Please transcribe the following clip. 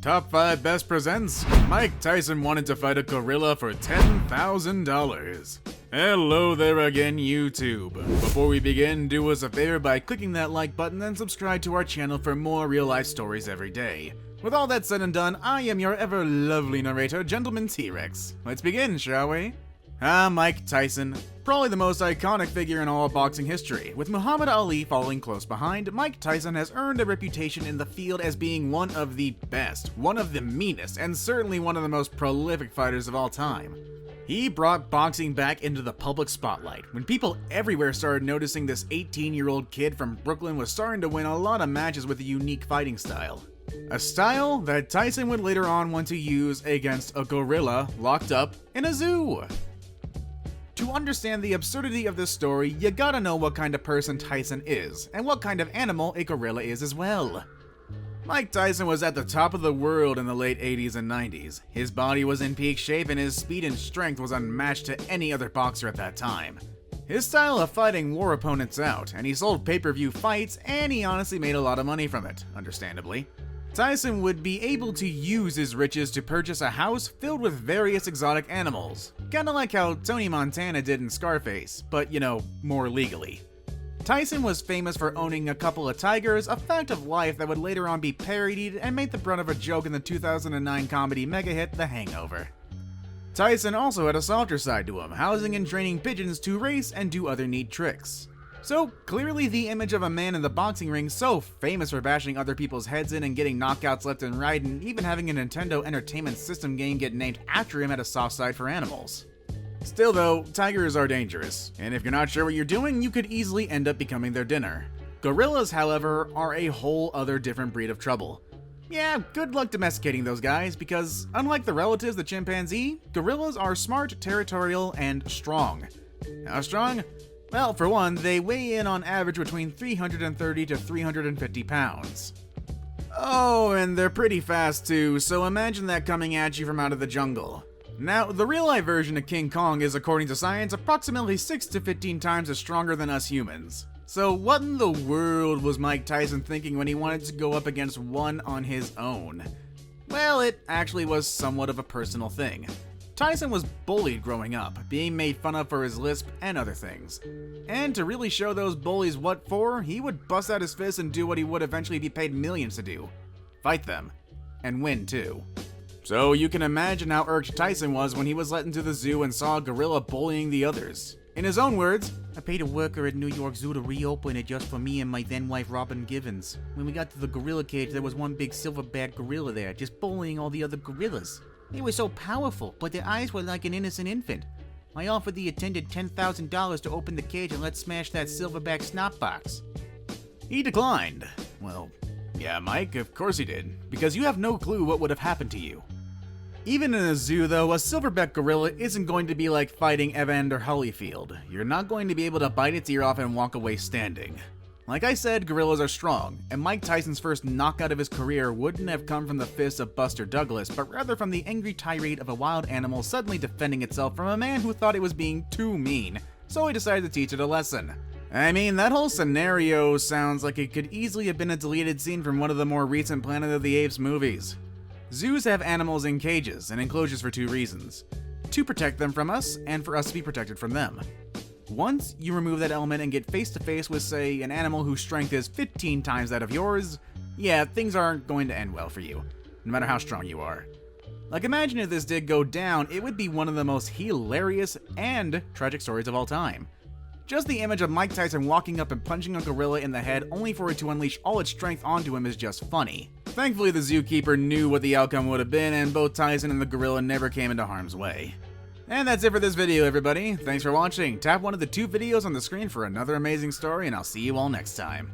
Top 5 Best presents Mike Tyson wanted to fight a gorilla for $10,000. Hello there again, YouTube. Before we begin, do us a favor by clicking that like button and subscribe to our channel for more real-life stories every day. With all that said and done, I am your ever-lovely narrator, Gentleman T-Rex. Let's begin, shall we? Mike Tyson. Probably the most iconic figure in all of boxing history. With Muhammad Ali following close behind, Mike Tyson has earned a reputation in the field as being one of the best, one of the meanest, and certainly one of the most prolific fighters of all time. He brought boxing back into the public spotlight when people everywhere started noticing this 18-year-old kid from Brooklyn was starting to win a lot of matches with a unique fighting style. A style that Tyson would later on want to use against a gorilla locked up in a zoo. To understand the absurdity of this story, you gotta know what kind of person Tyson is, and what kind of animal a gorilla is as well. Mike Tyson was at the top of the world in the late 80s and 90s. His body was in peak shape and his speed and strength was unmatched to any other boxer at that time. His style of fighting wore opponents out, and he sold pay-per-view fights, and he honestly made a lot of money from it, understandably. Tyson would be able to use his riches to purchase a house filled with various exotic animals. Kinda like how Tony Montana did in Scarface, but you know, more legally. Tyson was famous for owning a couple of tigers, a fact of life that would later on be parodied and made the brunt of a joke in the 2009 comedy mega hit The Hangover. Tyson also had a softer side to him, housing and training pigeons to race and do other neat tricks. So, clearly the image of a man in the boxing ring so famous for bashing other people's heads in and getting knockouts left and right, and even having a Nintendo Entertainment System game get named after him, had a soft side for animals. Still though, tigers are dangerous, and if you're not sure what you're doing, you could easily end up becoming their dinner. Gorillas, however, are a whole other different breed of trouble. Yeah, good luck domesticating those guys, because unlike the relatives, the chimpanzee, gorillas are smart, territorial, and strong. How strong? Well, for one, they weigh in on average between 330 to 350 pounds. Oh, and they're pretty fast too, so imagine that coming at you from out of the jungle. Now, the real-life version of King Kong is, according to science, approximately 6 to 15 times as stronger than us humans. So what in the world was Mike Tyson thinking when he wanted to go up against one on his own? Well, it actually was somewhat of a personal thing. Tyson was bullied growing up, being made fun of for his lisp and other things. And to really show those bullies what for, he would bust out his fists and do what he would eventually be paid millions to do. Fight them. And win too. So you can imagine how irked Tyson was when he was let into the zoo and saw a gorilla bullying the others. In his own words, "I paid a worker at New York Zoo to reopen it just for me and my then wife Robin Givens. When we got to the gorilla cage, there was one big silverback gorilla there, just bullying all the other gorillas. They were so powerful, but their eyes were like an innocent infant. I offered the attendant $10,000 to open the cage and let's smash that silverback snot box." He declined. Well, yeah, Mike, of course he did, because you have no clue what would have happened to you. Even in a zoo, though, a silverback gorilla isn't going to be like fighting Evander Holyfield. You're not going to be able to bite its ear off and walk away standing. Like I said, gorillas are strong, and Mike Tyson's first knockout of his career wouldn't have come from the fists of Buster Douglas, but rather from the angry tirade of a wild animal suddenly defending itself from a man who thought it was being too mean, so he decided to teach it a lesson. I mean, that whole scenario sounds like it could easily have been a deleted scene from one of the more recent Planet of the Apes movies. Zoos have animals in cages and enclosures for two reasons: to protect them from us, and for us to be protected from them. Once you remove that element and get face to face with, say, an animal whose strength is 15 times that of yours, yeah, things aren't going to end well for you, no matter how strong you are. Like, imagine if this did go down, it would be one of the most hilarious and tragic stories of all time. Just the image of Mike Tyson walking up and punching a gorilla in the head only for it to unleash all its strength onto him is just funny. Thankfully, the zookeeper knew what the outcome would have been, and both Tyson and the gorilla never came into harm's way. And that's it for this video, everybody. Thanks for watching. Tap one of the 2 videos on the screen for another amazing story, and I'll see you all next time.